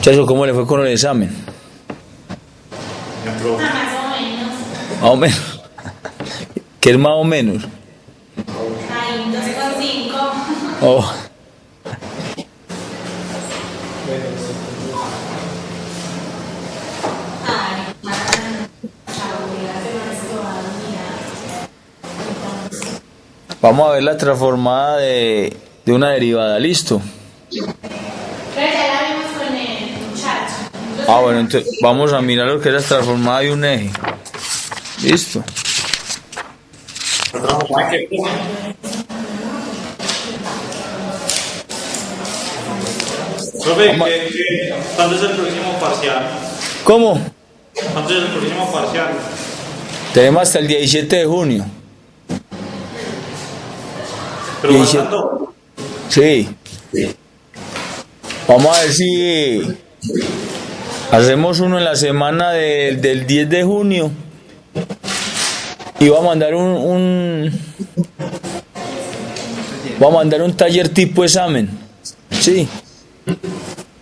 Chacho, ¿cómo le fue con el examen? Más o menos. ¿Qué es más o menos? Ay, 2,5. Oh. Vamos a ver la transformada de una derivada, ¿listo? Pero ya la vimos con el muchacho. Ah, bueno, entonces vamos a mirar lo que es la transformada de un eje. ¿Listo? Profe, ¿cuándo es el próximo parcial? ¿Cómo? ¿Cuándo es el próximo parcial? Tenemos hasta el 17 de junio. ¿Pero 17. faltando? Sí. Vamos a ver si hacemos uno en la semana del 10 de junio. Y vamos a mandar vamos a mandar un taller tipo examen. Sí.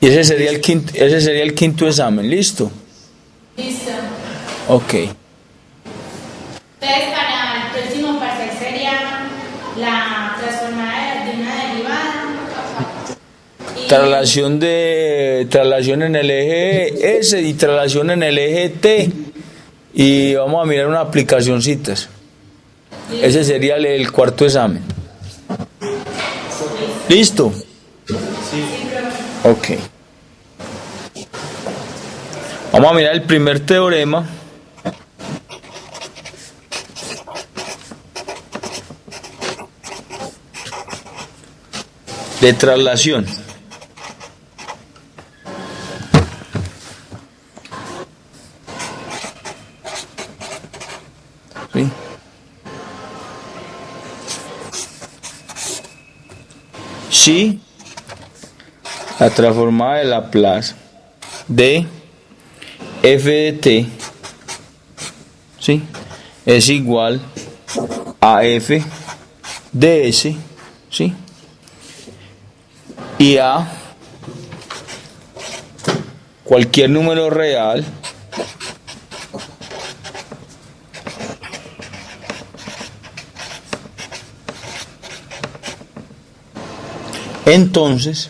Y ese sería el quinto examen, ¿listo? Listo. Ok. Entonces, para el próximo parcial sería la transformada de una derivada. Traslación en el eje S y traslación en el eje T. Y vamos a mirar unas aplicacioncitas. Ese sería el cuarto examen. ¿Listo? Sí. Ok. Vamos a mirar el primer teorema. De traslación. ¿Sí? Si la transformada de Laplace de f de t, ¿sí?, es igual a f de s, ¿sí?, y a cualquier número real entonces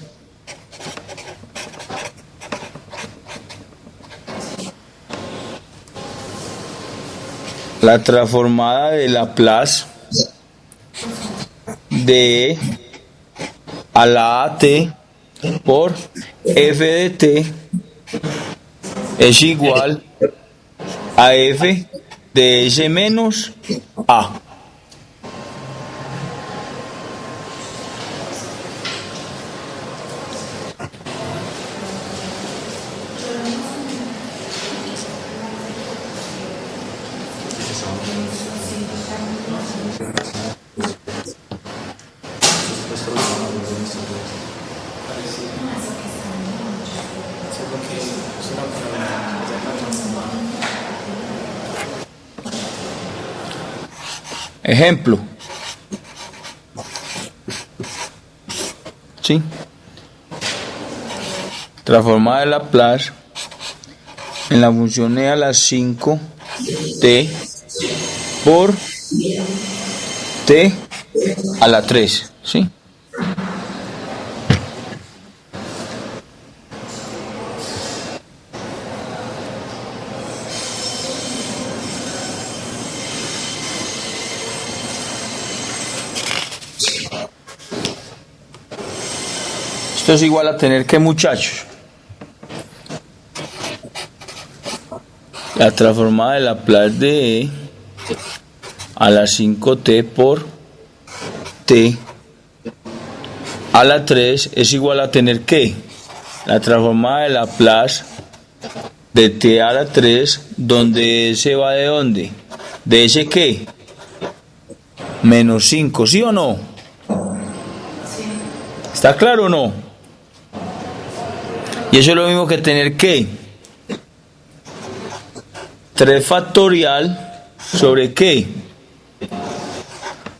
la transformada de Laplace de a la at por f de t es igual a f de s menos a. Ejemplo. ¿Sí? Transformada de Laplace en la función e a la 5t por t a la 3. ¿Sí? Esto es igual a tener que, muchachos, la transformada de Laplace de e a la 5t por t a la 3 es igual a tener que la transformada de Laplace de t a la 3, donde s va de dónde, de s qué, menos 5, ¿sí o no? ¿Está claro o no? Y eso es lo mismo que tener que 3 factorial sobre qué,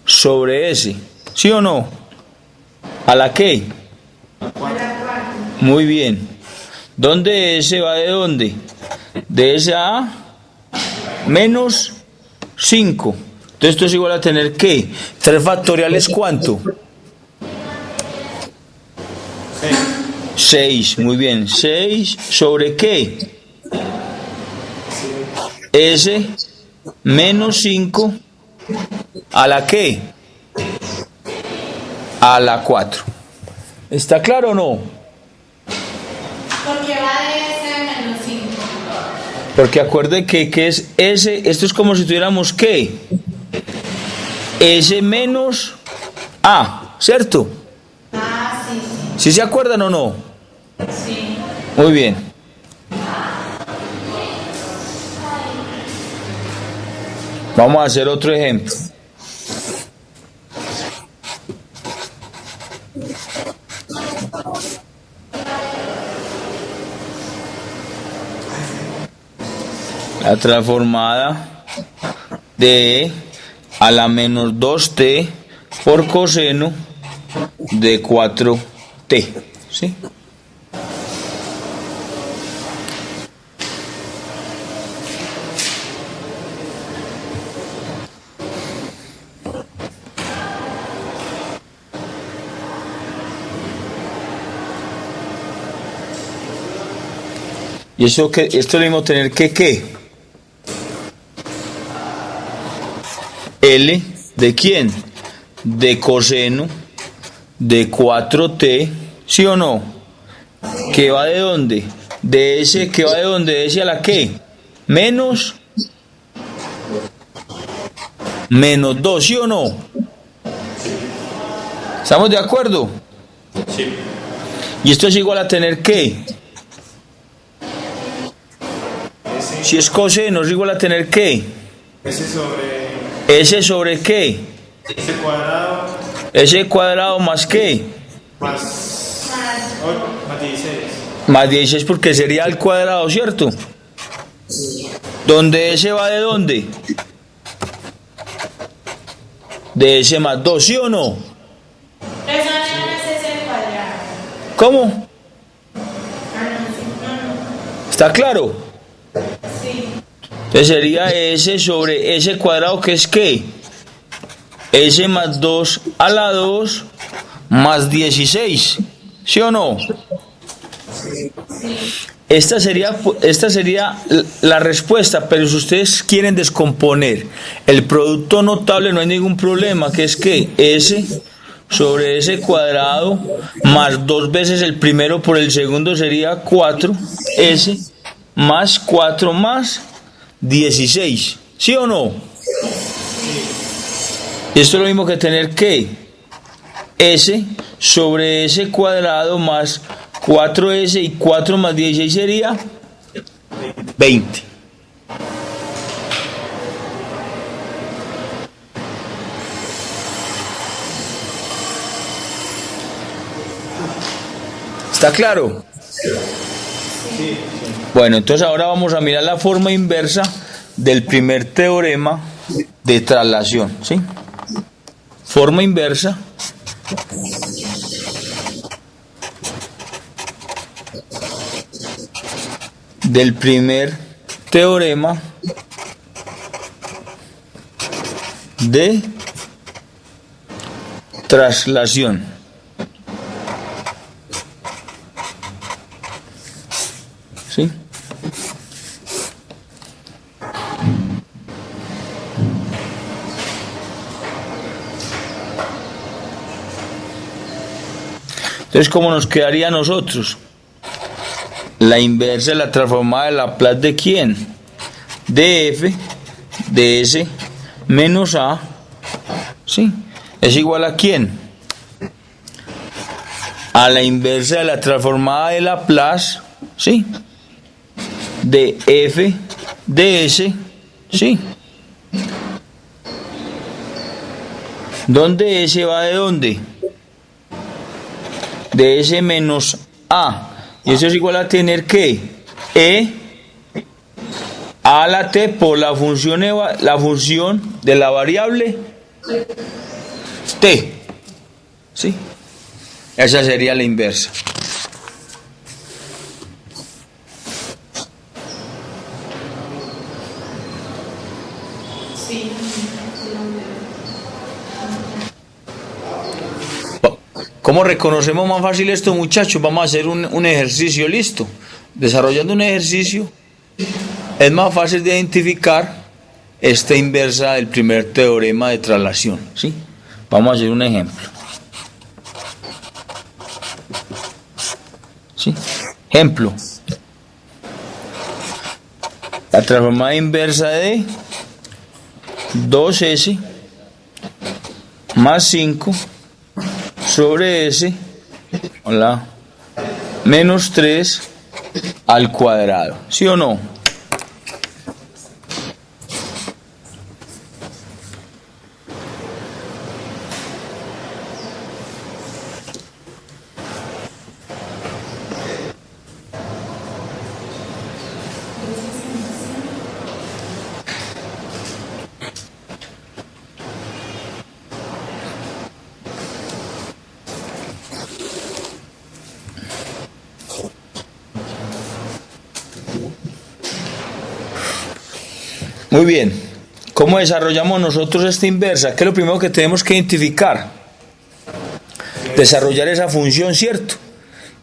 sobre s, ¿sí o no? ¿A la qué? Muy bien. ¿Dónde S va de dónde? De S a menos 5. Entonces esto es igual a tener ¿qué? 3 factoriales, ¿cuánto? 6, muy bien. 6 sobre ¿qué? S menos 5 a la ¿qué? A la 4. ¿Está claro o no? Porque va de S a menos 5. Porque acuerde que es S, esto es como si tuviéramos ¿qué? S menos A, ¿cierto? Ah, sí, ¿Sí se acuerdan o no? sí. Muy bien. Vamos a hacer otro ejemplo. La transformada de a la menos 2t por coseno de 4t, ¿sí? Y eso que esto lo mismo tener que ¿qué? L de quién? De coseno de 4t, ¿sí o no? ¿Que va de dónde? De S, ¿que va de dónde? De S a la ¿qué? Menos 2, ¿sí o no? ¿Estamos de acuerdo? Sí. Y esto es igual a tener ¿qué? Si es coseno, es igual a tener ¿qué? S sobre ¿qué? S cuadrado más ¿qué? Más 16. Más 16 porque sería al cuadrado, ¿cierto? ¿Dónde S va de dónde? De S más 2, ¿sí o no? Eso no es S al cuadrado. ¿Cómo? Ah, no. ¿Está claro? Sí. Entonces sería S sobre S cuadrado, que es ¿qué? S más 2 a la 2 más 16, ¿sí o no? Esta sería la respuesta, pero si ustedes quieren descomponer el producto notable no hay ningún problema, que es que S sobre S cuadrado más 2 veces el primero por el segundo sería 4S más 4 más 16, ¿sí o no? Esto es lo mismo que tener que S sobre S cuadrado más 4S y 4 más 16 sería 20. ¿Está claro? Bueno, entonces ahora vamos a mirar la forma inversa del primer teorema de traslación, ¿sí? Forma inversa del primer teorema de traslación. ¿Sí? Entonces, ¿cómo nos quedaría a nosotros? La inversa de la transformada de Laplace de ¿quién? De f de s menos a, ¿sí? ¿Es igual a quién? A la inversa de la transformada de Laplace, ¿sí? De f de s, ¿sí? ¿Dónde s va de dónde? De s menos a. Y eso es igual a tener que e a la t por la función de la variable t. ¿Sí? Esa sería la inversa. ¿Cómo reconocemos más fácil esto, muchachos? Vamos a hacer un ejercicio, listo. Desarrollando un ejercicio, es más fácil de identificar esta inversa del primer teorema de traslación, ¿sí? Vamos a hacer un ejemplo. ¿Sí? Ejemplo. La transformada inversa de 2s más 5 sobre s, hola, menos 3 al cuadrado. ¿Sí o no? Muy bien. ¿Cómo desarrollamos nosotros esta inversa? ¿Qué es lo primero que tenemos que identificar? Desarrollar esa función, ¿cierto?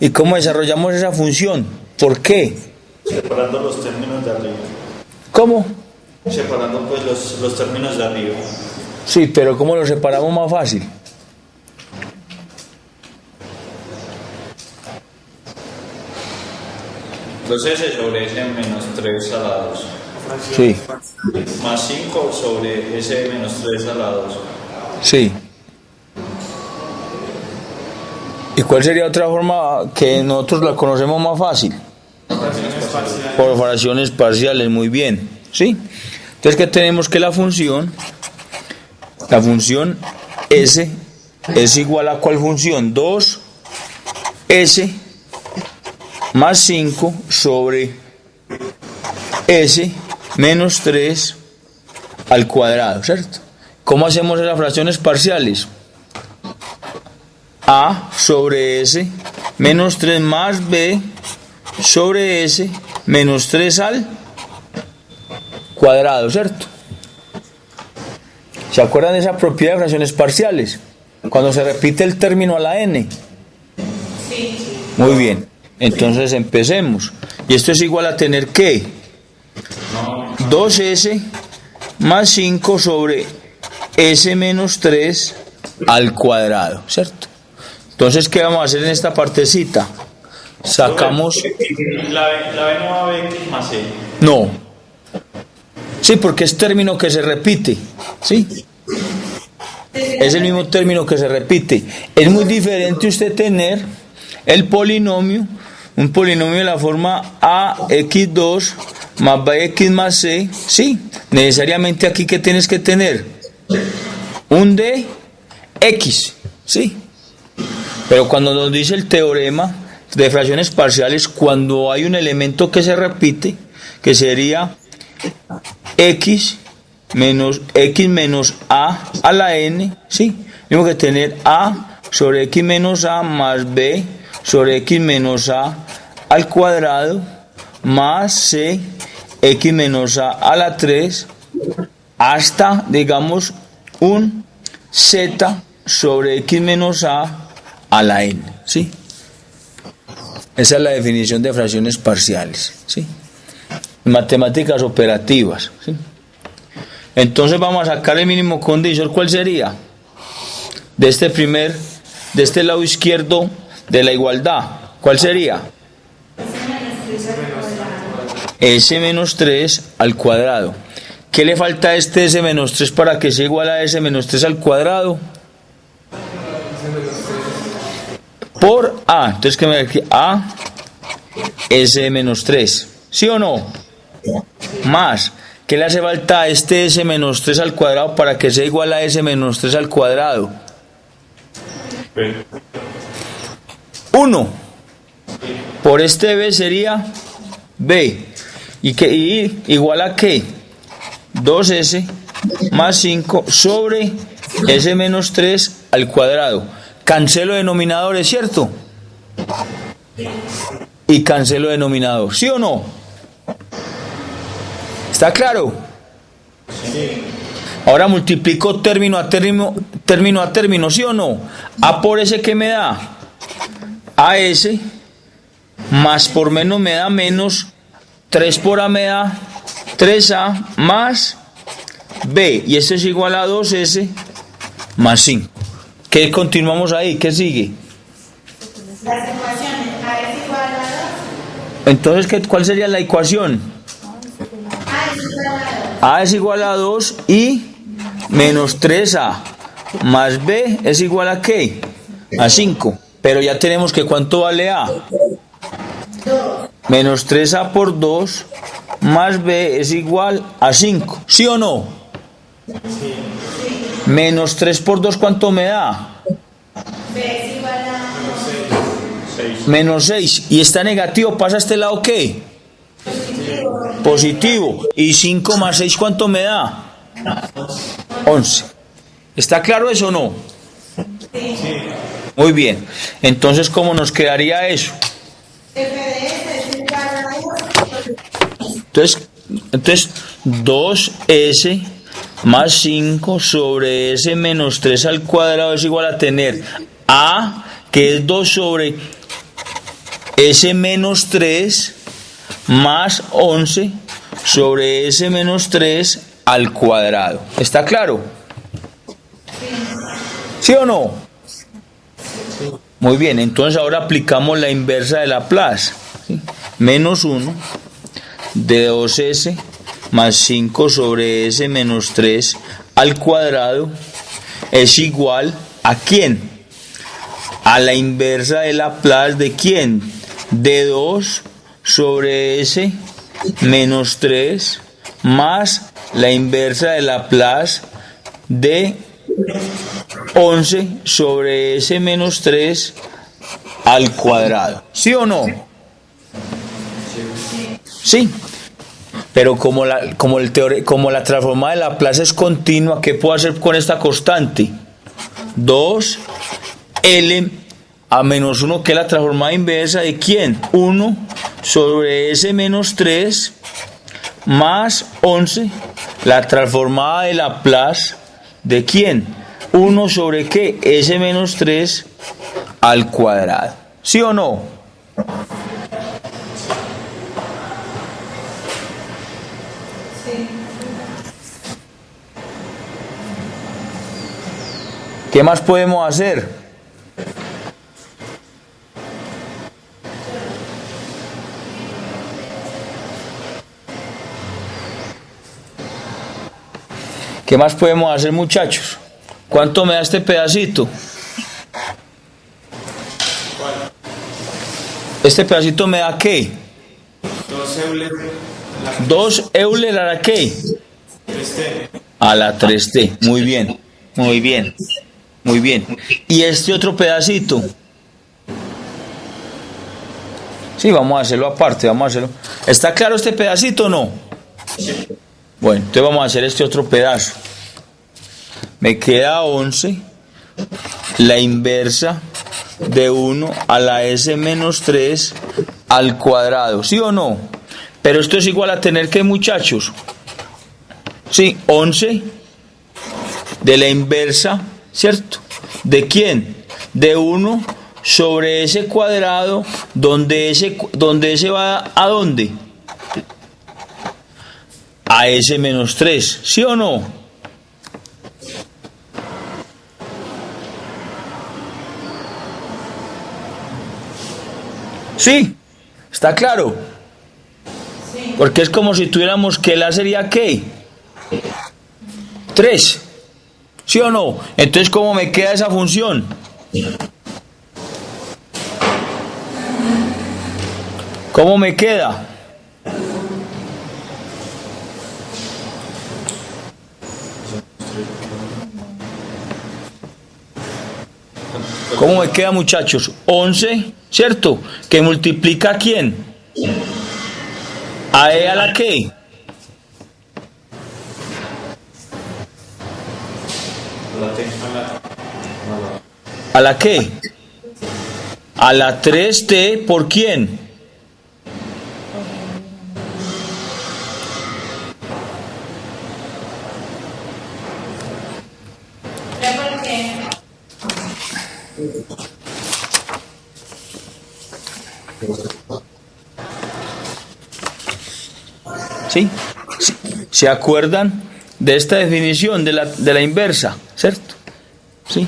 ¿Y cómo desarrollamos esa función? ¿Por qué? Separando los términos de arriba. ¿Cómo? Separando pues los términos de arriba. Sí, pero ¿cómo lo separamos más fácil? Entonces S sobre S menos 3 a la 2. Sí, Más 5 sobre S menos 3 a la 2. sí. ¿Y cuál sería otra forma que nosotros la conocemos más fácil? Por fracciones parciales, muy bien. ¿Sí? Entonces, ¿qué tenemos? Que la función S es igual a ¿cuál función? 2S más 5 sobre S menos 3 al cuadrado, ¿cierto? ¿Cómo hacemos esas fracciones parciales? A sobre S menos 3 más B sobre S menos 3 al cuadrado, ¿cierto? ¿Se acuerdan de esa propiedad de fracciones parciales? Cuando se repite el término a la n. Sí. Muy bien, entonces empecemos. Y esto es igual a tener ¿qué? 2s más 5 sobre s menos 3 al cuadrado, ¿cierto? Entonces, ¿qué vamos a hacer en esta partecita? Sacamos... La B no va a B X más C. No. Sí, porque es término que se repite, ¿sí? Es el mismo término que se repite. Es muy diferente usted tener el polinomio, un polinomio de la forma ax2 más bx más c, ¿sí? Necesariamente aquí, ¿qué tienes que tener? Un de x, ¿sí? Pero cuando nos dice el teorema de fracciones parciales, cuando hay un elemento que se repite, que sería x menos a la n, ¿sí? Tenemos que tener a sobre x menos a más b sobre x menos a al cuadrado más c x menos a la 3 hasta, digamos, un z sobre x menos a la n, ¿sí? Esa es la definición de fracciones parciales, ¿sí? Matemáticas operativas, ¿sí? Entonces vamos a sacar el mínimo condisor. ¿Cuál sería? De este lado izquierdo de la igualdad, ¿cuál sería? S menos 3 al cuadrado. ¿Qué le falta a este S menos 3 para que sea igual a S menos 3 al cuadrado? Por A. Entonces, ¿qué me da aquí? A S menos 3. ¿Sí o no? Más. ¿Qué le hace falta a este S menos 3 al cuadrado para que sea igual a S menos 3 al cuadrado? 1. Por este B sería B. ¿Y igual a qué? 2S más 5 sobre S menos 3 al cuadrado. Cancelo denominadores, ¿cierto? Y cancelo denominador, ¿sí o no? ¿Está claro? Sí. Ahora multiplico término a término, ¿sí o no? A por S, ¿qué me da? AS, más por menos me da menos, 3 por A me da 3A, más B, y esto es igual a 2S, más 5. ¿Qué continuamos ahí? ¿Qué sigue? Las ecuaciones A es igual a 2. Entonces, ¿cuál sería la ecuación? A es igual a 2. A es igual a 2 y menos 3A más B es igual a ¿qué? A 5. Pero ya tenemos que ¿cuánto vale A? 2. Menos 3A por 2 más B es igual a 5. ¿Sí o no? Sí. Menos 3 por 2, ¿cuánto me da? B es igual a 6. Menos 6. ¿Y está negativo? ¿Pasa a este lado qué? Positivo. ¿Y 5 más 6 cuánto me da? 11. ¿Está claro eso o no? sí. Muy bien. Entonces, ¿cómo nos quedaría eso? F de S es igual a 2. Entonces 2S más 5 sobre S menos 3 al cuadrado es igual a tener A, que es 2 sobre S menos 3, más 11 sobre S menos 3 al cuadrado. ¿Está claro? ¿Sí o no? Muy bien, entonces ahora aplicamos la inversa de Laplace. ¿Sí? Menos 1 de 2S más 5 sobre S menos 3 al cuadrado es igual a ¿quién? A la inversa de Laplace de ¿quién? De 2 sobre S menos 3 más la inversa de Laplace de 11 sobre S menos 3 al cuadrado. ¿Sí o no? Sí. Pero como la transformada de Laplace es continua, ¿qué puedo hacer con esta constante? 2L a menos 1, que es la transformada inversa de ¿quién? 1 sobre S menos 3 más 11, la transformada de Laplace de ¿quién? 1 sobre ¿qué? S menos 3 al cuadrado. ¿Sí o no? Sí. ¿Qué más podemos hacer? ¿Qué más podemos hacer, muchachos? ¿Cuánto me da este pedacito? ¿Este pedacito me da qué? 2 Euler a la qué? 3T. A la 3T. Muy bien, muy bien, muy bien. ¿Y este otro pedacito? Sí, vamos a hacerlo aparte, vamos a hacerlo. ¿Está claro este pedacito o no? Bueno, entonces vamos a hacer este otro pedazo. Me queda 11, la inversa de 1 a la S menos 3 al cuadrado, ¿sí o no? Pero esto es igual a tener ¿qué, muchachos? Sí, 11 de la inversa, ¿cierto? ¿De quién? De 1 sobre ese cuadrado, donde ese va ¿a dónde? A S menos 3, ¿sí o no? Sí, ¿está claro? Sí. Porque es como si tuviéramos que la sería ¿qué? 3, ¿sí o no? Entonces, ¿cómo me queda esa función? ¿Cómo me queda? ¿Cómo me queda, muchachos? 11, ¿cierto? ¿Que multiplica a quién? ¿A E a la qué? ¿A la qué? A la 3T, ¿por quién? ¿Sí? ¿Sí? ¿Se acuerdan de esta definición de la inversa? ¿Cierto? ¿Sí?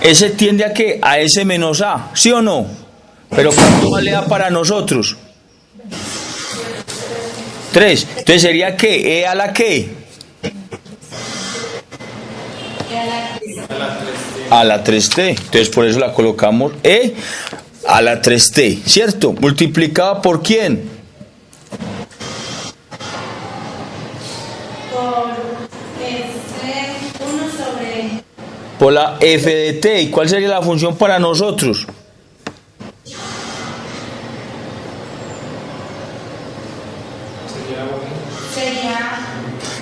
S tiende a ¿qué? A S menos A, ¿sí o no? Pero ¿cuánto vale A para nosotros? 3. Entonces sería ¿qué? ¿E a la qué? A la 3T. Entonces por eso la colocamos E a la 3T, ¿cierto? Multiplicada por ¿quién? Por F1 sobre... Por la F de T. ¿Y cuál sería la función para nosotros? Sería...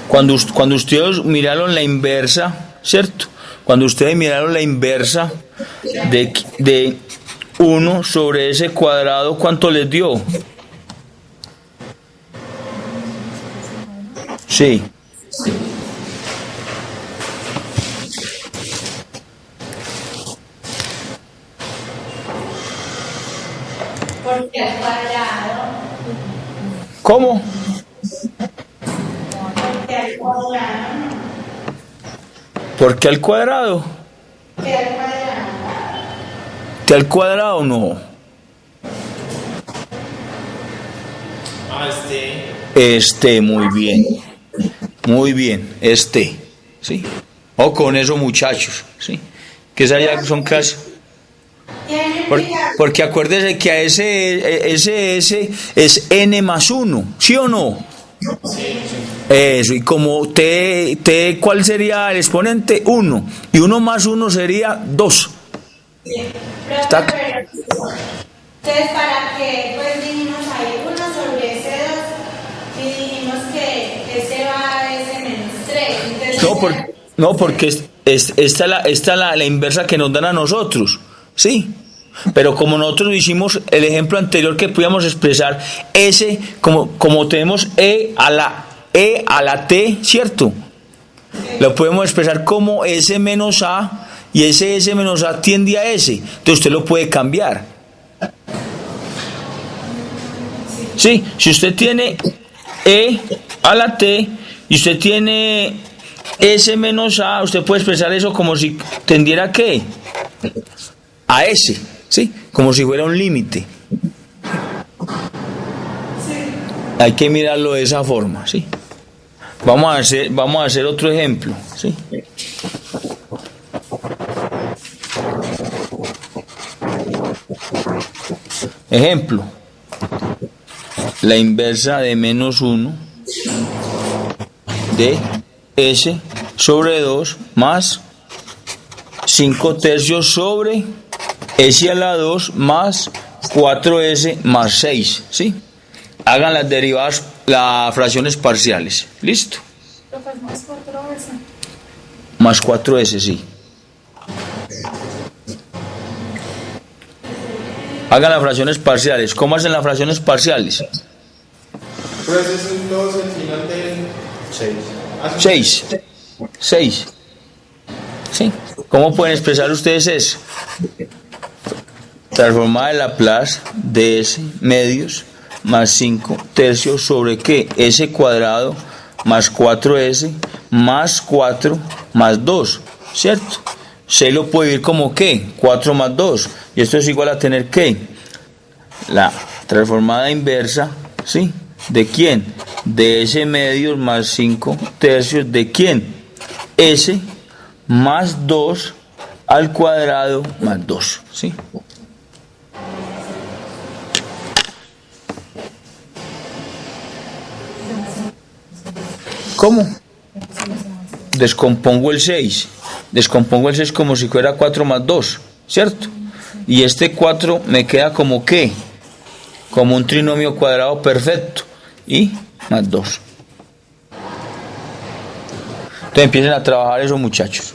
Cuando ustedes miraron la inversa, ¿cierto? Cuando ustedes miraron la inversa de 1 sobre ese cuadrado, ¿cuánto les dio? Sí. Porque al cuadrado... ¿Cómo? Porque al cuadrado... ¿Por qué al cuadrado? Que al cuadrado... ¿Que al cuadrado no? Muy bien. Muy bien, ¿sí? O con eso, muchachos, ¿sí? Que esas ya son casi... Porque acuérdese que a ese es n más 1, ¿sí o no? Eso, y como t, ¿cuál sería el exponente? 1. Y 1 más 1 sería 2. Está... Entonces, ¿para qué? Pues dijimos ahí 1 sobre ese 2 y dijimos que ese va a ese menos 3. Entonces, No, porque esta es la inversa que nos dan a nosotros, ¿sí? Pero como nosotros hicimos el ejemplo anterior que podíamos expresar S, como tenemos E a la T, ¿cierto? Lo podemos expresar como S menos A, y ese S menos A tiende a S. Entonces usted lo puede cambiar. Sí, si usted tiene E a la T y usted tiene S menos A, usted puede expresar eso como si tendiera a ¿qué? A S, ¿sí? Como si fuera un límite. Hay que mirarlo de esa forma, ¿sí? Vamos a hacer otro ejemplo, ¿sí? Ejemplo. La inversa de menos 1 de S sobre 2 más 5 tercios sobre S a la 2 más 4S más 6, ¿sí? Hagan las derivadas, las fracciones parciales. ¿Listo? Más 4S, sí. Hagan las fracciones parciales. ¿Cómo hacen las fracciones parciales? Pues es el 2 al final del 6. 6. ¿Sí? ¿Cómo pueden expresar ustedes eso? Transformada en Laplace de S medios más 5 tercios sobre ¿qué? S cuadrado más 4S más 4 más 2, ¿cierto? 6 lo puede ir como ¿qué? 4 más 2. Y esto es igual a tener ¿qué? La transformada inversa, ¿sí? ¿De quién? De S medios más 5 tercios. ¿De quién? S más 2 al cuadrado más 2, ¿sí? ¿Cómo? Descompongo el 6 como si fuera 4 más 2, ¿cierto? Y este 4 me queda como ¿qué? Como un trinomio cuadrado perfecto, y más 2. Entonces empiecen a trabajar eso, muchachos.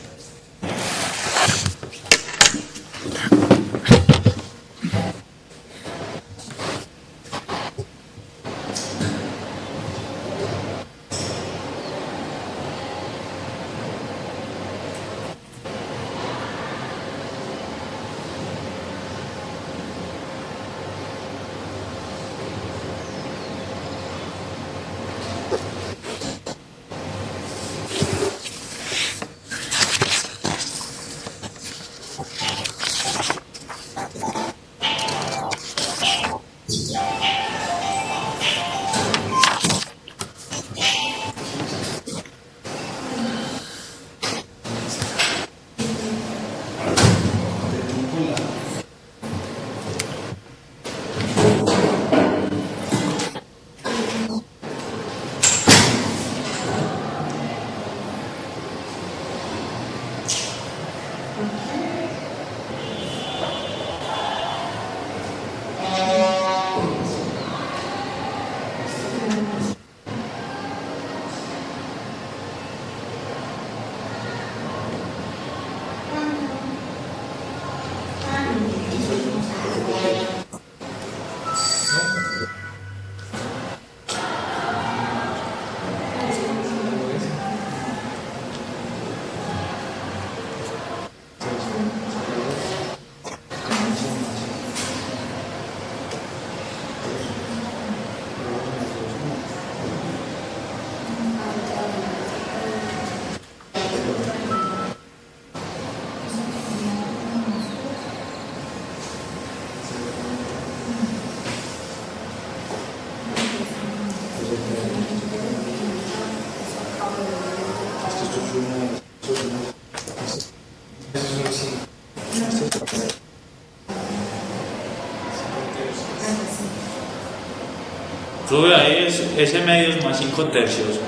Sube ahí, ese medio es más 5 tercios.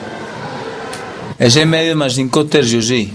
Ese medio más 5 tercios, sí.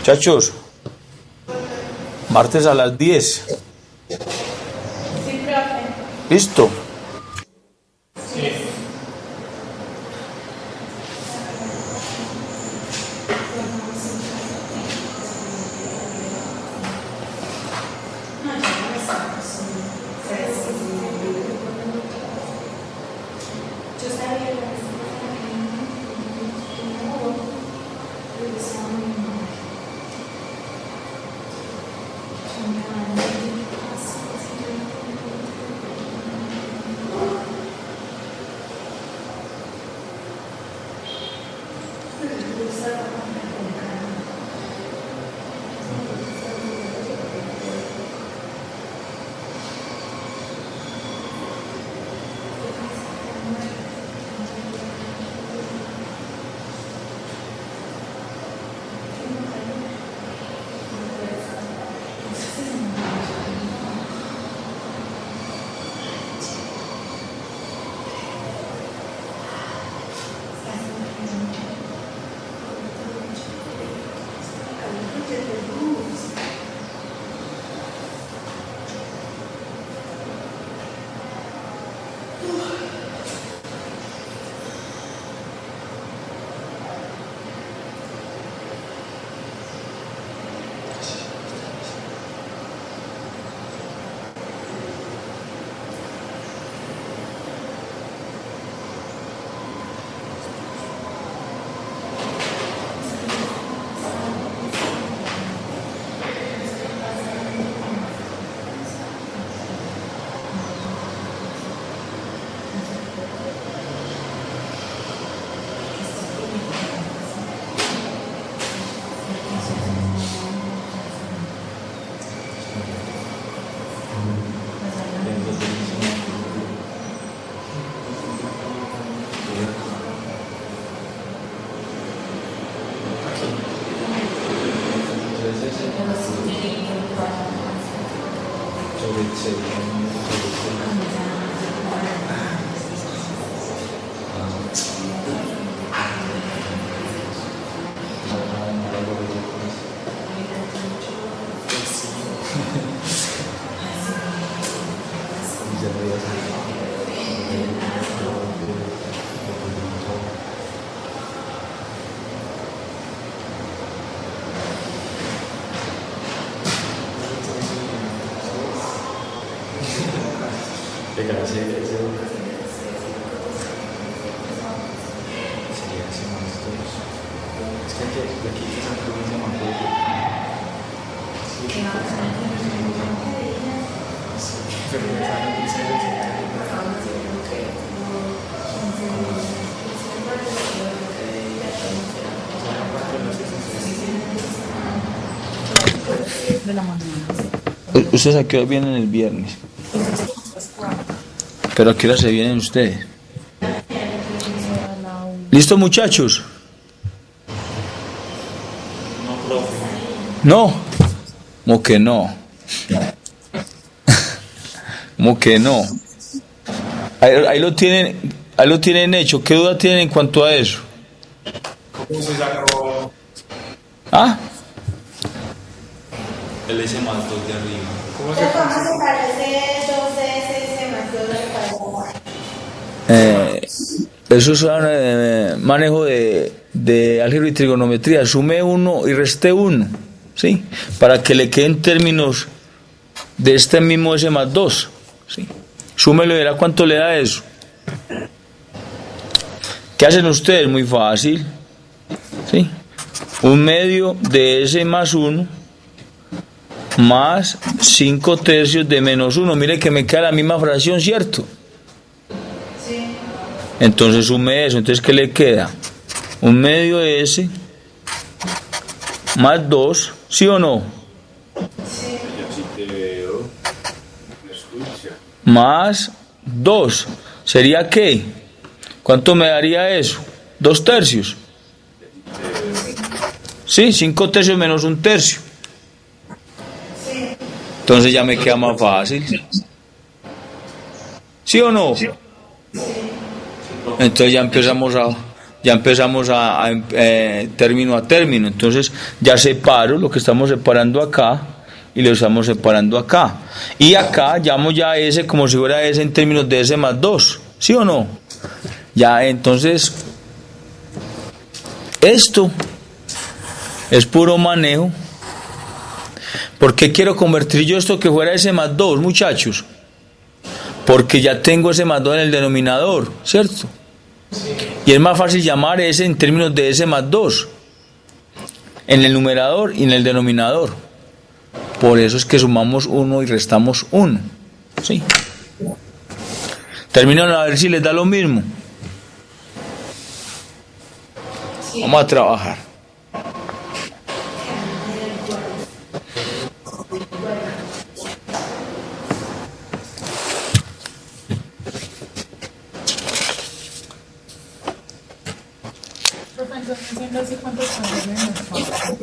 Muchachos, martes a las 10. Sí, profe. ¿Listo? ¿Ustedes a qué hora vienen el viernes? ¿Pero a qué hora se vienen ustedes? ¿Listo, muchachos? No, profe. ¿No? ¿Cómo que no? ¿Cómo que no? Ahí lo tienen hecho. ¿Qué duda tienen en cuanto a eso? ¿Cómo se sacó? ¿Ah? El S más 2 de arriba. ¿Cómo Entonces, se ¿cómo se parece 2S más 2 Eso es manejo de álgebra y trigonometría. Sume 1 y reste 1, ¿sí? Para que le queden términos de este mismo S más 2, ¿sí? Súmelo y verá cuánto le da eso. ¿Qué hacen ustedes? Muy fácil, ¿sí? 1/2 de S más 1 más 5/3 de menos 1. Mire que me queda la misma fracción, ¿cierto? Sí. Entonces sume eso. Entonces, ¿qué le queda? 1/2 de S más 2, ¿sí o no? Sí. Más 2. ¿Sería qué? ¿Cuánto me daría eso? 2/3. Sí, 5/3 menos 1/3. Sí. Entonces ya me queda más fácil. ¿Sí o no? Entonces ya empezamos a término a término. Entonces ya separo lo que estamos separando acá y lo estamos separando acá. Y acá llamo ya S como si fuera S en términos de S más 2. ¿Sí o no? Ya entonces esto es puro manejo. ¿Por qué quiero convertir yo esto que fuera S más 2, muchachos? Porque ya tengo S más 2 en el denominador, ¿cierto? Y es más fácil llamar S en términos de S más 2 en el numerador y en el denominador. Por eso es que sumamos 1 y restamos 1, ¿sí? Terminan a ver si les da lo mismo. Vamos a trabajar.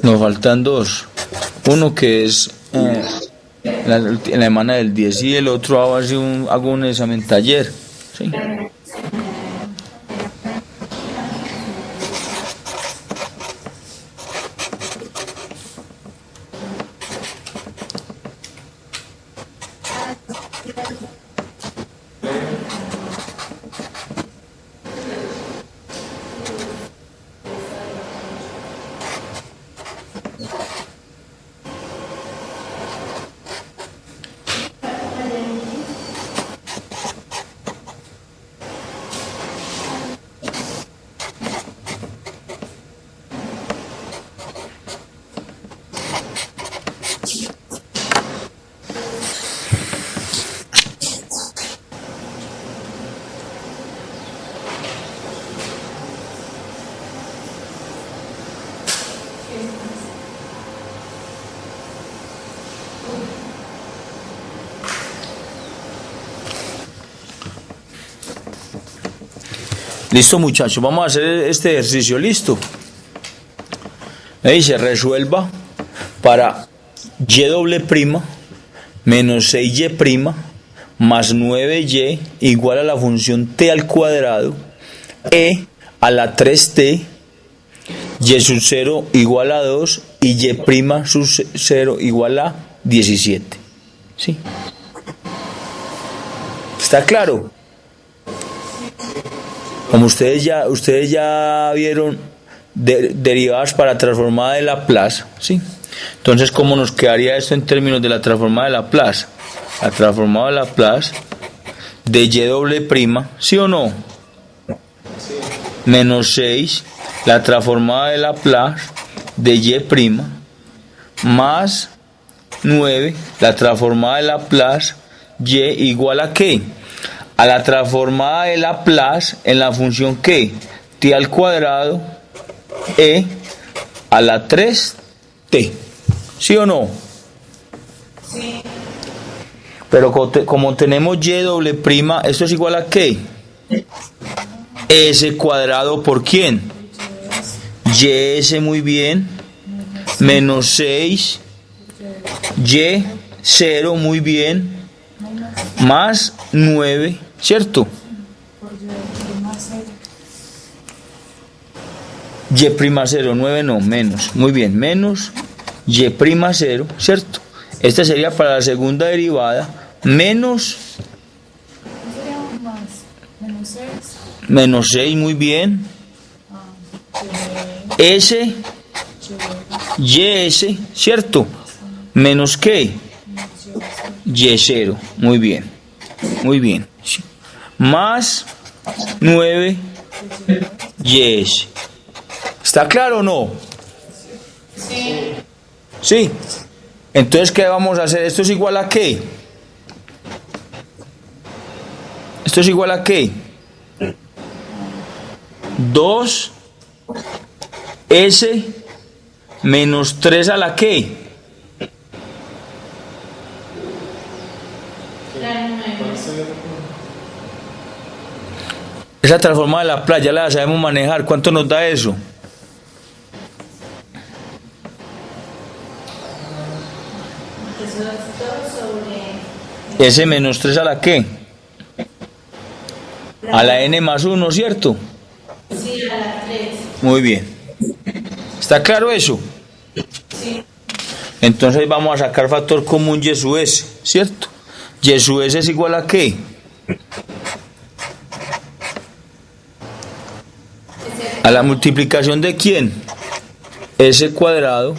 Nos faltan dos. Uno que es en la semana del 10 y el otro hago un examen taller. ¿Sí? Listo, muchachos, vamos a hacer este ejercicio. Listo. Me dice resuelva para y doble prima menos 6y más 9y igual a la función t al cuadrado e a la 3t, y sub 0 igual a 2 y y prima sub 0 igual a 17. ¿Sí? ¿Está claro? Como ustedes ya vieron derivadas para transformada de Laplace, ¿sí? Entonces, ¿cómo nos quedaría esto en términos de la transformada de Laplace? La transformada de Laplace de y doble prima, ¿sí o no? Sí. Menos 6, la transformada de Laplace de y prima, más 9, la transformada de Laplace y igual a ¿qué? A la transformada de Laplace en la función ¿qué? T al cuadrado e a la 3t, ¿sí o no? Sí. Pero como tenemos y doble prima, ¿esto es igual a qué? S cuadrado por ¿quién? YS, muy bien, menos 6, Y 0, muy bien, más 9, ¿cierto? Y prima 0, 9 no, menos, muy bien, menos Y prima 0, ¿cierto? Esta sería para la segunda derivada, menos menos 6, muy bien, S, YS, ¿cierto? Menos ¿qué? Y0, muy bien, sí. Más 9 YS. ¿Está claro o no? Sí. Sí. Entonces, ¿qué vamos a hacer? ¿Esto es igual a qué? ¿Esto es igual a qué? 2S menos 3 a la qué? La 9. Esa transformada de Laplace ya la sabemos manejar. ¿Cuánto nos da eso? Eso es todo sobre. S menos 3 a la qué? A la n más 1, ¿cierto? Sí, a la 3. Muy bien. ¿Está claro eso? Sí. Entonces vamos a sacar factor común y sub s, ¿cierto? Y sub s es igual a qué? A la multiplicación de quién? S cuadrado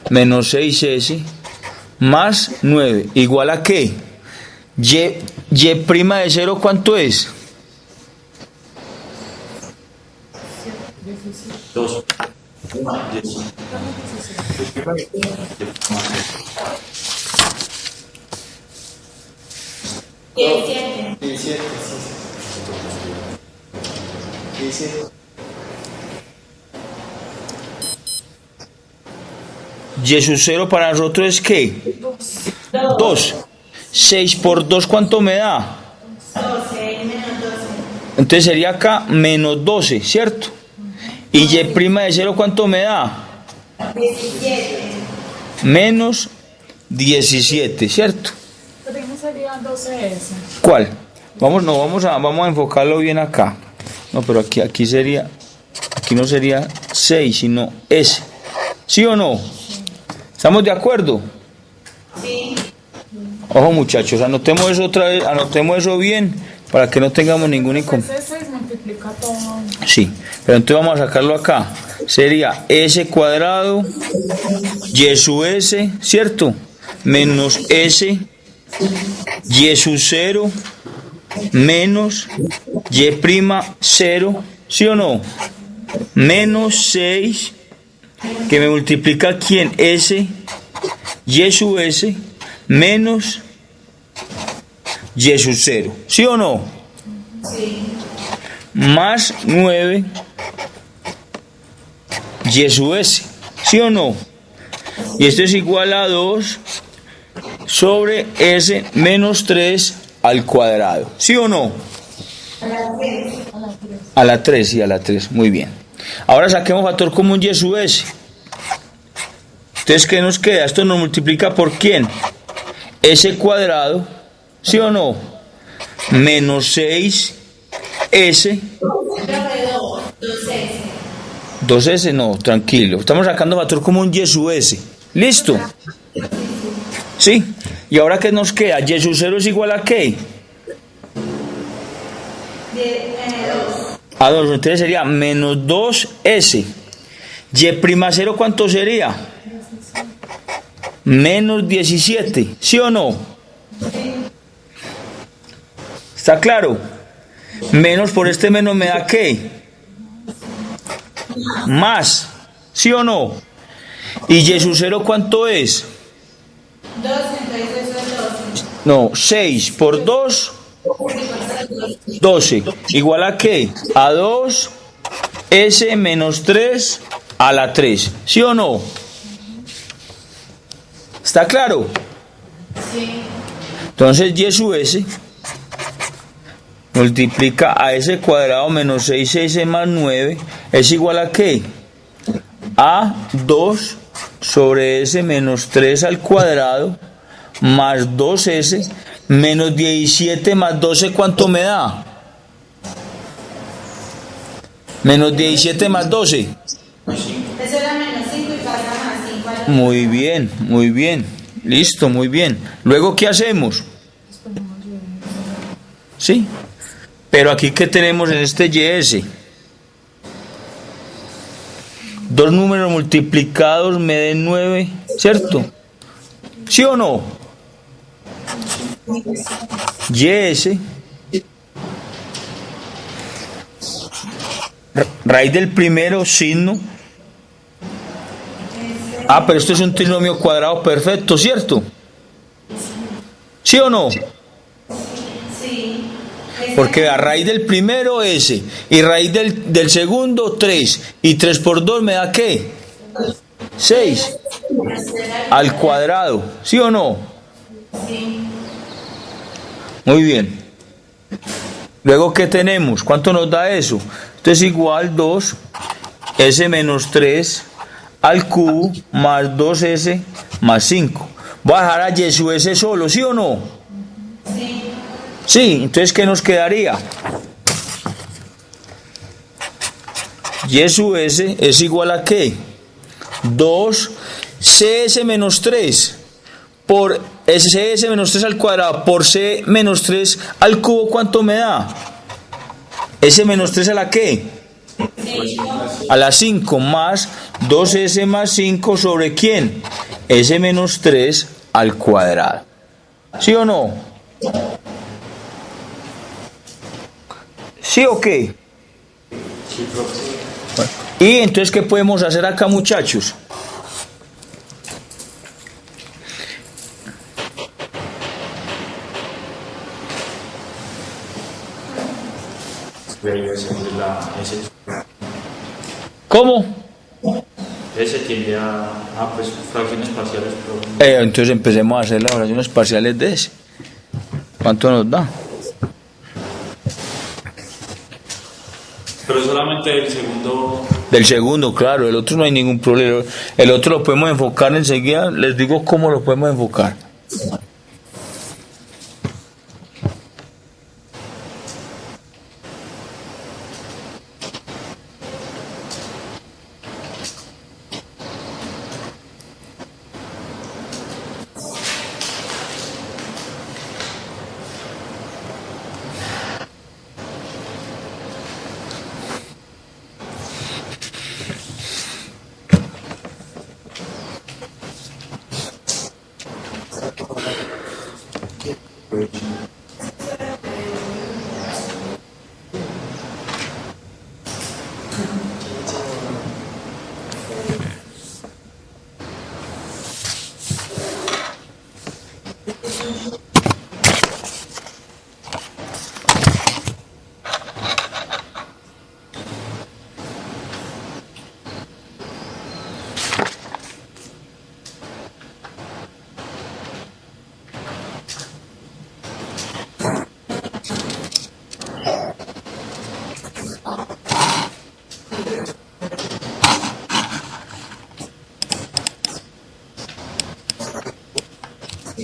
menos 6s más 9 igual a qué? Y prima de 0, ¿cuánto es? 2. 17. 17, sí. 17. Y sub 0 para nosotros es ¿qué? 2. 6 por 2, ¿cuánto me da? 12 menos 12. Entonces sería acá menos 12, ¿cierto? Y y prima de 0, ¿cuánto me da? 17. Menos 17, ¿cierto? Pero no sería 12S. ¿Cuál? Vamos a enfocarlo bien acá. No, pero aquí no sería 6, sino S. ¿Sí o no? ¿Estamos de acuerdo? Sí. Ojo, muchachos, anotemos eso otra vez, anotemos eso bien para que no tengamos ningún inconveniente. Pues S multiplica todo. Sí, pero entonces vamos a sacarlo acá. Sería S cuadrado, Y sub S, ¿cierto? Menos S, Y sub 0, menos Y prima 0, ¿sí o no? Menos 6, que me multiplica ¿quién? S, Y sub S, menos Y sub 0, ¿sí o no? Sí. Más 9 Y sub S, ¿sí o no? Y esto es igual a 2 sobre S menos 3 al cuadrado, ¿sí o no? A la 3. A la 3, sí, a la 3, muy bien. Ahora saquemos factor común Y sub S. Entonces, ¿qué nos queda? Esto nos multiplica por ¿quién? S cuadrado, ¿sí o no? Menos 6S. 2S no, tranquilo. Estamos sacando factor común Y sub S. ¿Listo? ¿Sí? ¿Y ahora qué nos queda? Y sub 0 es igual a ¿qué? A 2. Entonces sería menos 2S. Y prima 0, ¿cuánto sería? Menos 17. ¿Sí o no? ¿Está claro? Menos por este menos me da ¿qué? Más. ¿Sí o no? ¿Y Y sub 0 cuánto es? 2, entonces eso es 12. No, 6 por 2, 12. ¿Igual a qué? A 2, S menos 3 a la 3. ¿Sí o no? ¿Está claro? Sí. Entonces Y sub S multiplica a S cuadrado menos 6S más 9 es igual a ¿qué? A 2 sobre S menos 3 al cuadrado más 2S menos 17 más 12, ¿cuánto me da? Menos 17 más 12. Eso era menos 5 y pasa más 5. Muy bien, muy bien. Listo, muy bien. Luego, ¿qué hacemos? ¿Sí? Pero aquí, ¿qué tenemos en este YS? Dos números multiplicados me den 9, ¿cierto? ¿Sí o no? YS raíz del primero, signo. Ah, pero esto es un trinomio cuadrado perfecto, ¿cierto? ¿Sí o no? Sí. Porque a raíz del primero S y raíz del segundo 3 y 3 por 2 me da ¿qué? 6 al cuadrado, ¿sí o no? Sí. Muy bien. Luego, ¿qué tenemos? ¿Cuánto nos da eso? Esto es igual 2 S menos 3 al cubo más 2S más 5. Voy a dejar a Y sub S solo, ¿sí o no? Sí. Sí, entonces ¿qué nos quedaría? Y sub S es igual a ¿qué? 2 CS menos 3 por CS menos 3 al cuadrado por C menos 3 al cubo, ¿cuánto me da? S menos 3 a la ¿qué? A la 5 más 2S más 5 sobre ¿quién? S menos 3 al cuadrado. ¿Sí o no? ¿Sí o qué? Bueno, y entonces, ¿qué podemos hacer acá, muchachos? ¿Cómo? Ese tiende a pues, fracciones parciales. Pero... Entonces empecemos a hacer las fracciones parciales de ese. ¿Cuánto nos da? Pero solamente el segundo. Del segundo, claro, el otro no hay ningún problema. El otro lo podemos enfocar enseguida, les digo cómo lo podemos enfocar.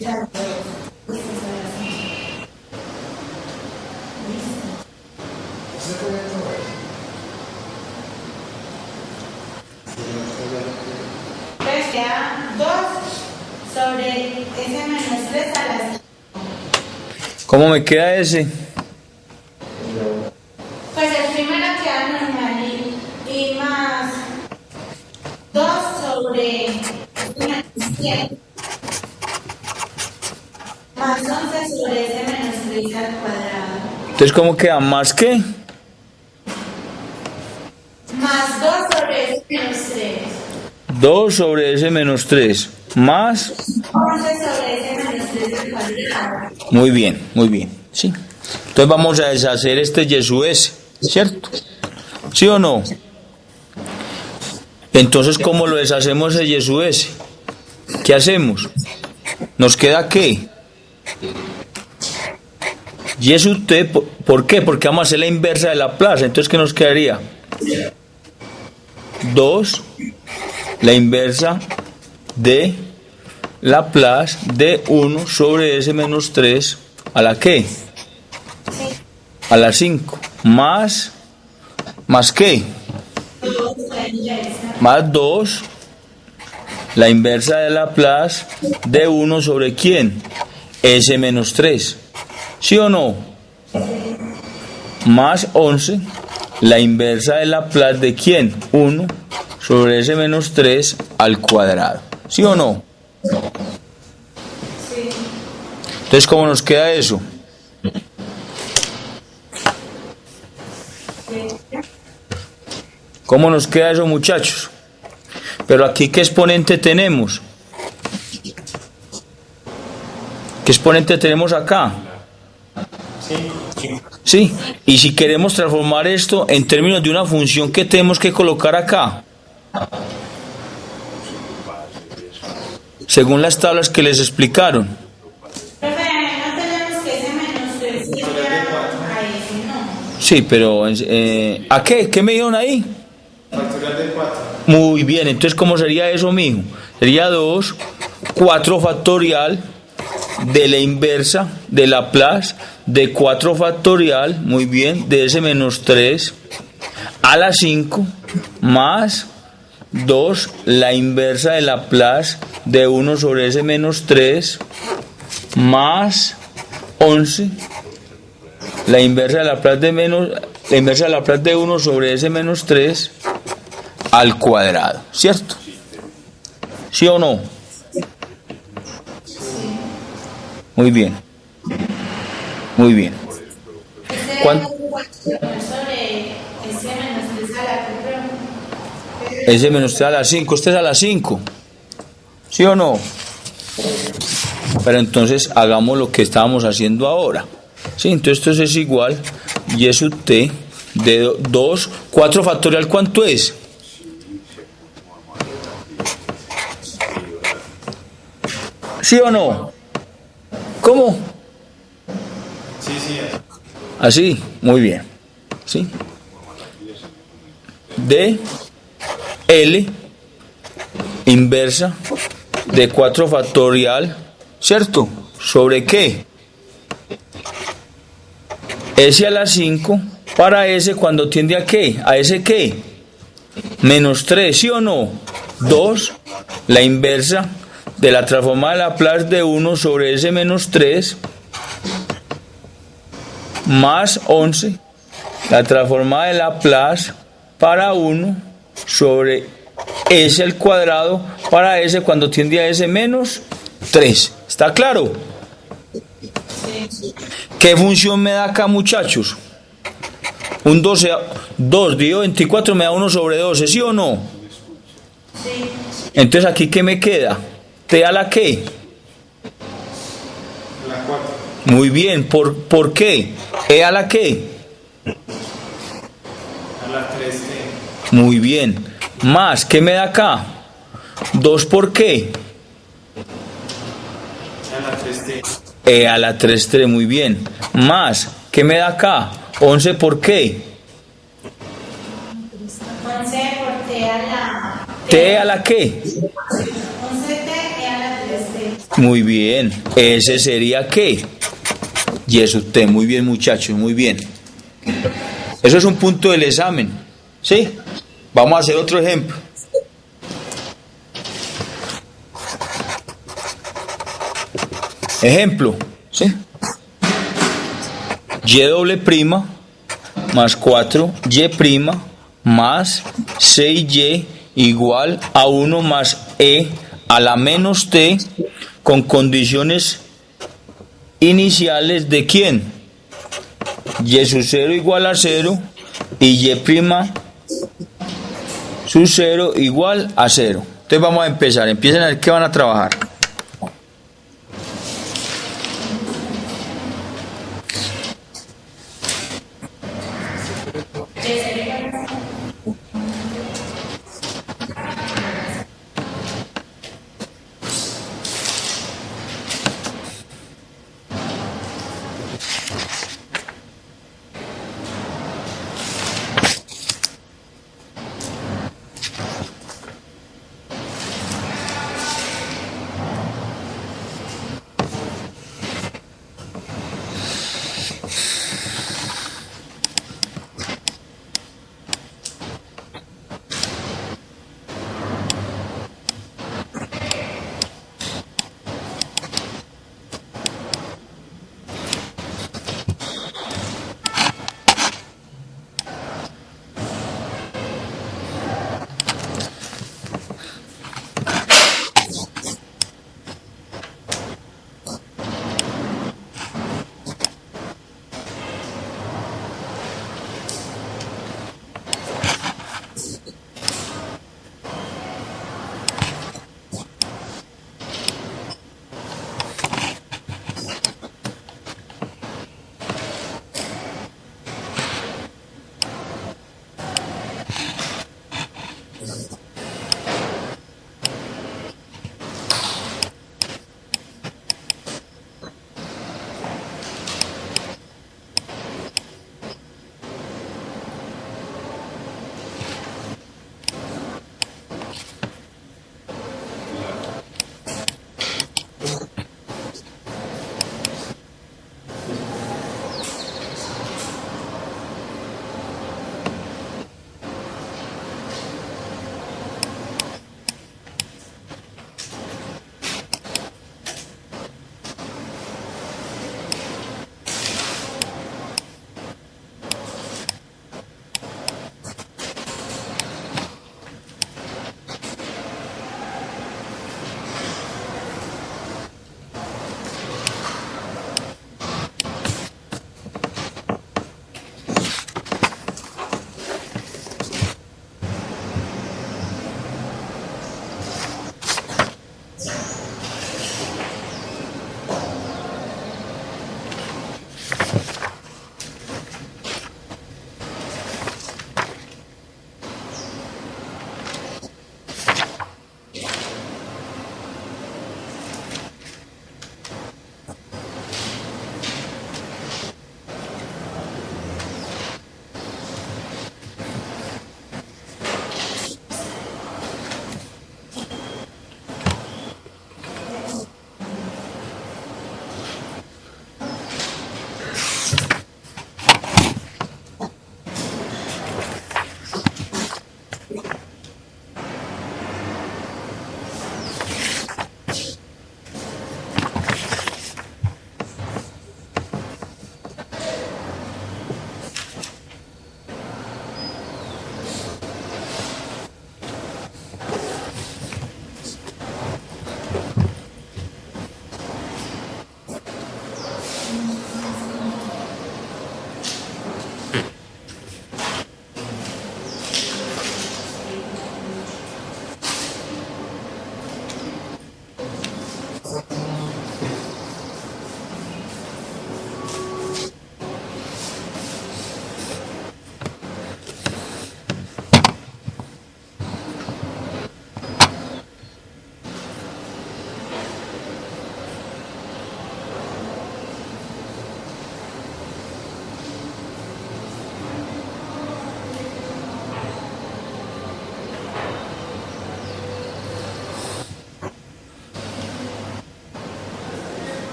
Entonces queda 2 sobre ese menos 3 a la 5. ¿Cómo me queda ese? Pues el primero queda normal y más 2 sobre menos 7 más 11 sobre ese menos 3 al cuadrado. Entonces, ¿cómo queda? ¿Más qué? Más 2 sobre ese menos 3. 2 sobre ese menos 3. Más. 11 sobre ese menos 3 al cuadrado. Muy bien, muy bien. Sí. Entonces vamos a deshacer este Yesu S, ¿cierto? ¿Sí o no? Entonces, ¿cómo lo deshacemos ese Yesu S? ¿Qué hacemos? ¿Nos queda qué? Yesu T, ¿por qué? Porque vamos a hacer la inversa de la plaza. Entonces, ¿qué nos quedaría? 2, la inversa de Laplace de 1 sobre S menos 3 a la ¿qué? A la 5. ¿Más qué? Más 2, la inversa de Laplace de 1 sobre ¿quién? S menos 3. ¿Sí o no? Más 11, la inversa de Laplace de ¿quién? 1 sobre S menos 3 al cuadrado. ¿Sí o no? Entonces, ¿cómo nos queda eso? ¿Cómo nos queda eso, muchachos? Pero aquí, ¿qué exponente tenemos? ¿Qué exponente tenemos acá? Sí, y si queremos transformar esto en términos de una función, ¿qué tenemos que colocar acá? Según las tablas que les explicaron. Profe, no tenemos que ese menos 3 y a ese no. Sí, pero ¿a qué? ¿Qué me dieron ahí? Factorial de 4. Muy bien, entonces ¿cómo sería eso, mijo? Sería 2, 4 factorial de la inversa de Laplace de 4 factorial, muy bien, de S menos 3 a la 5 más 2, la inversa de Laplace de 1 sobre S menos 3 más 11, la inversa de Laplace de 1 sobre S menos 3 al cuadrado, ¿cierto? ¿Sí o no? Muy bien. Muy bien. ¿Cuánto? Sobre ese menos 3 a la 4. S menos 3 a la 5. Este es a la 5. ¿Sí o no? Pero entonces hagamos lo que estábamos haciendo ahora. Sí, entonces esto es igual. Y es T de 2, 4 factorial, ¿cuánto es? ¿Sí o no? ¿Cómo? Sí. Así, muy bien. ¿Sí? De L inversa de 4 factorial, ¿cierto? ¿Sobre qué? S a la 5 para S cuando tiende a qué? ¿A S qué? Menos 3, ¿sí o no? 2, la inversa de la transformada de Laplace de 1 sobre S menos 3 más 11, la transformada de Laplace para 1 sobre S al cuadrado para S cuando tiende a S menos 3. ¿Está claro? ¿Qué función me da acá, muchachos? Un 12, 2 dividido 24 me da 1 sobre 12, ¿sí o no? Entonces, ¿aquí qué me queda? ¿T a la qué? La 4. Muy bien, ¿por qué? ¿E a la qué? A la 3T. Muy bien. Más, ¿qué me da acá? 2 por qué? A la 3T. E a la 3T, muy bien. Más, ¿qué me da acá? 11 por qué? 11 por T a la ¿T a la qué? 11T y a la 3T. Muy bien. ¿Ese sería qué? Y eso usted. Muy bien, muchachos, muy bien. Eso es un punto del examen. ¿Sí? Vamos a hacer otro ejemplo. Ejemplo, ¿sí? Y doble prima más 4y más 6y igual a 1 más e a la menos t con condiciones iniciales de ¿quién? Y sub 0 igual a 0 y y prima sub 0 igual a 0. Entonces vamos a empezar. Empiecen a ver qué van a trabajar.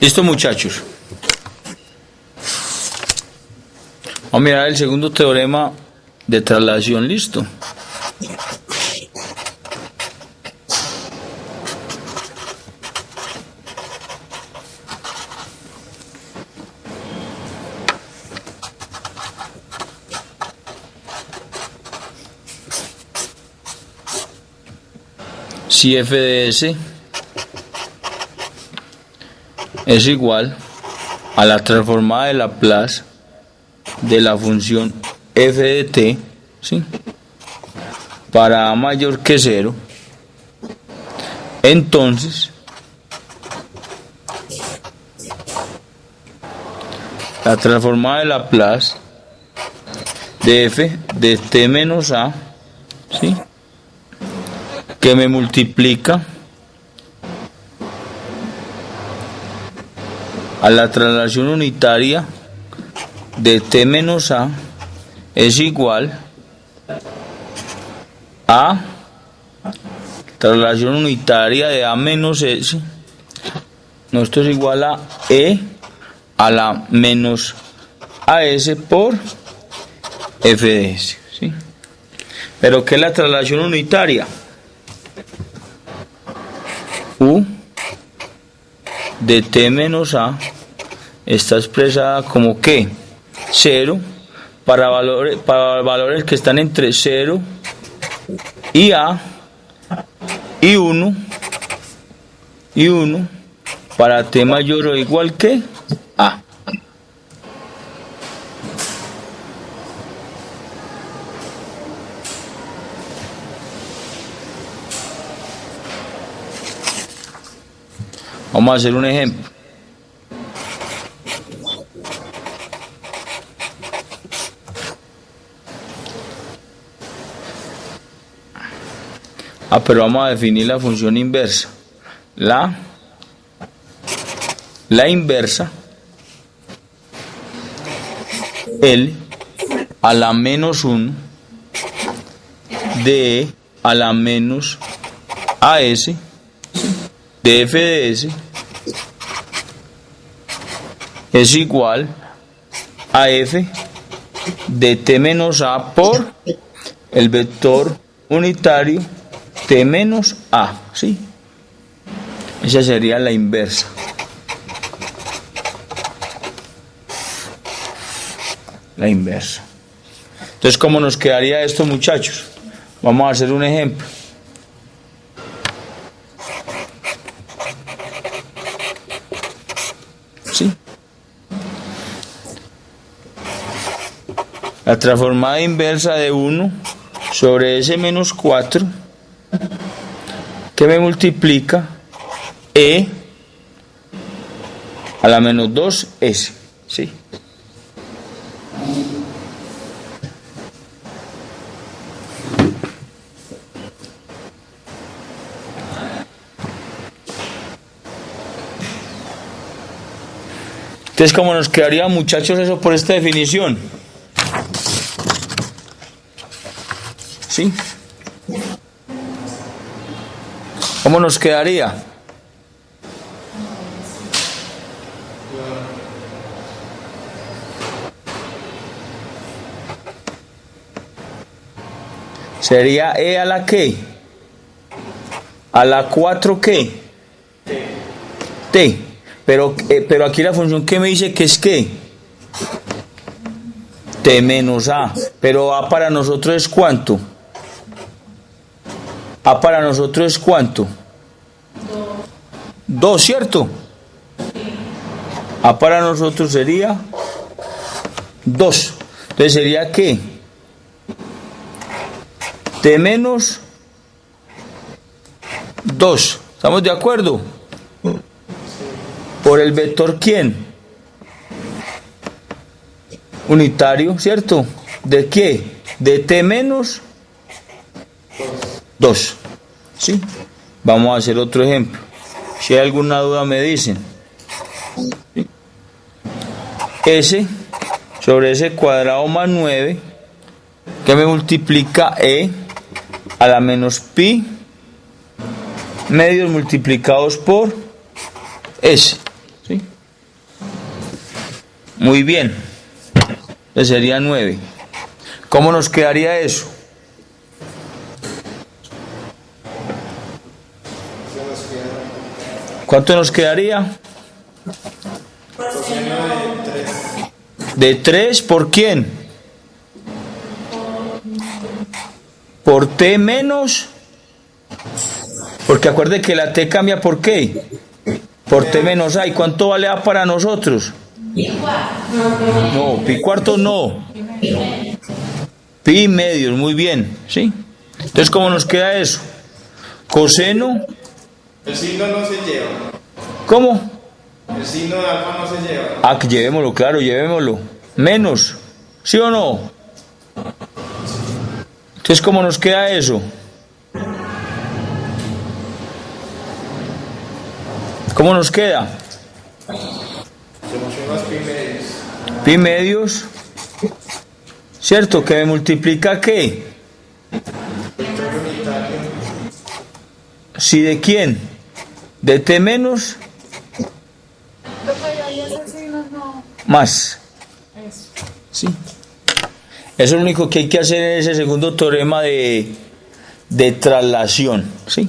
Listo, muchachos. Vamos a mirar el segundo teorema de traslación. Listo. Si f de s es igual a la transformada de Laplace de la función f de t, ¿sí?, para a mayor que 0, entonces la transformada de Laplace de f de t menos a, ¿sí?, que me multiplica a la traslación unitaria de t menos a es igual a traslación unitaria de a menos s. No, esto es igual a e a la menos as por f de s, ¿sí? Pero ¿qué es la traslación unitaria? U de t menos a está expresada como que 0 para valores que están entre 0 y a, y 1 para t mayor o igual que a. Vamos a hacer un ejemplo. Pero vamos a definir la función inversa. La inversa L a la menos 1 de E a la menos AS de f de s es igual a f de t menos a por el vector unitario t menos a, ¿sí? Esa sería la inversa. La inversa. Entonces, ¿cómo nos quedaría esto, muchachos? Vamos a hacer un ejemplo. ¿Sí? La transformada inversa de 1 sobre S menos 4, que me multiplica E a la menos 2S. ¿Sí? Entonces, ¿cómo nos quedaría, muchachos, eso por esta definición? ¿Sí? ¿Cómo nos quedaría? Sería E a la ¿qué? A la 4 ¿qué? T. Pero aquí la función que me dice que es ¿qué? T menos A. Pero A para nosotros es ¿cuánto? A para nosotros es ¿cuánto? 2, ¿cierto? A para nosotros sería 2. Entonces sería ¿qué? T menos 2. ¿Estamos de acuerdo? Por el vector ¿quién? Unitario, ¿cierto? ¿De qué? De T menos 2. ¿Sí? Vamos a hacer otro ejemplo. Si hay alguna duda me dicen. ¿Sí? S sobre S cuadrado más 9, que me multiplica E a la menos pi medios multiplicados por S. ¿Sí? Muy bien. Entonces sería 9. ¿Cómo nos quedaría eso? ¿Cuánto nos quedaría? De 3, ¿por quién? Por T menos. Porque acuerde que la T cambia por qué. Por T menos A. ¿Y cuánto vale A para nosotros? No, pi cuartos no. Pi medios, muy bien. ¿Sí? Entonces, ¿cómo nos queda eso? Coseno. El signo no se lleva. ¿Cómo? El signo de alfa no se lleva. Ah, que llevémoslo, claro, llevémoslo. Menos. ¿Sí o no? Entonces, ¿cómo nos queda eso? ¿Cómo nos queda? Somos pi medios. Pi medios. ¿Cierto? ¿Que me multiplica qué? Vector unitario. ¿Sí de quién? De T menos Profe, ahí ese signo no. más. Eso. Sí. Eso es lo único que hay que hacer en ese segundo teorema de traslación. ¿Sí?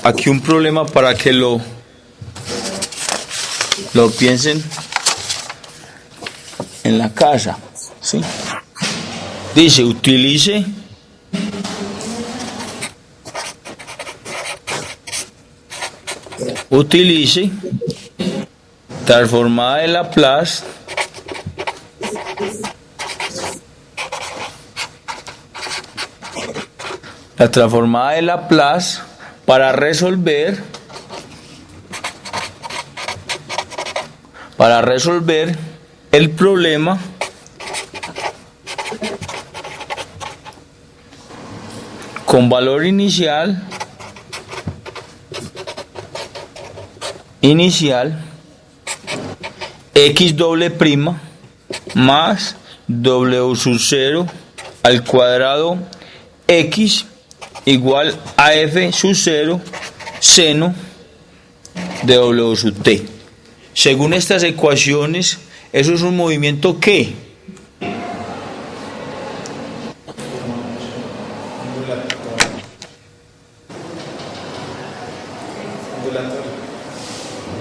Aquí un problema para que lo piensen en la casa, ¿sí? Dice, utilice transformada de Laplace la transformada de Laplace para resolver el problema con valor inicial X doble prima más W sub 0 al cuadrado X igual a F sub 0 seno de W sub T. Según estas ecuaciones, ¿eso es un movimiento qué?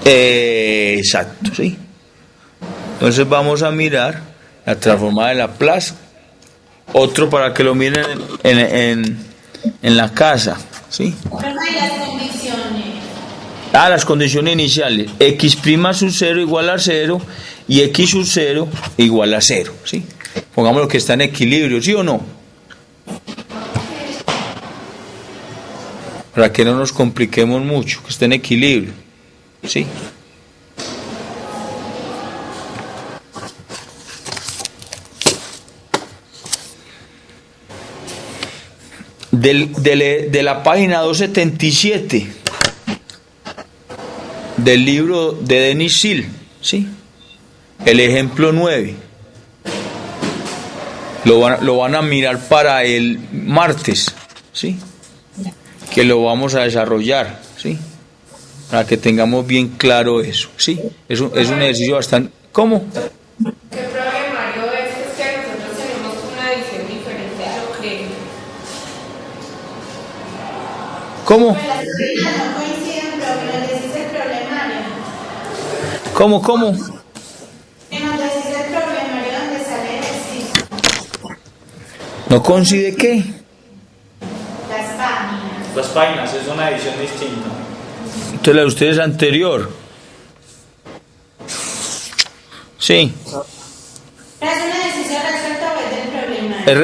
Exacto, ¿sí? Entonces vamos a mirar la transformada de Laplace. Otro para que lo miren en la casa, ¿sí? Pero no hay las condiciones. Las condiciones iniciales. X' sub 0 igual a 0 y X sub 0 igual a 0, ¿sí? Pongámoslo que está en equilibrio, ¿sí o no? Para que no nos compliquemos mucho, que esté en equilibrio, ¿sí? De la página 277 del libro de Denis Sil, ¿sí? El ejemplo 9. Lo van a mirar para el martes, ¿sí? Que lo vamos a desarrollar, ¿sí? Para que tengamos bien claro eso, ¿sí? Es un ejercicio bastante... ¿Cómo? ¿Qué problemario es que nosotros tenemos una edición diferente a lo que... ¿Cómo? Pues las páginas no coinciden, pero nos decís el problemario. ¿Cómo? Que nos decís el problemario donde sale el ejercicio. ¿No coincide qué? Las páginas. Las páginas es una edición distinta. Entonces la de ustedes anterior. Sí, ¿Es un ejercicio resuelto o es del problemario? es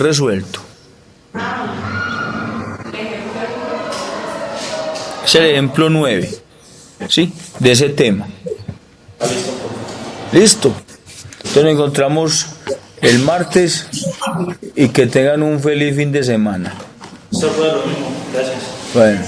resuelto. Es el ejemplo 9, ¿sí? De ese tema. Listo. Entonces nos encontramos el martes y que tengan un feliz fin de semana. Esto fue lo mismo. Gracias. Bueno.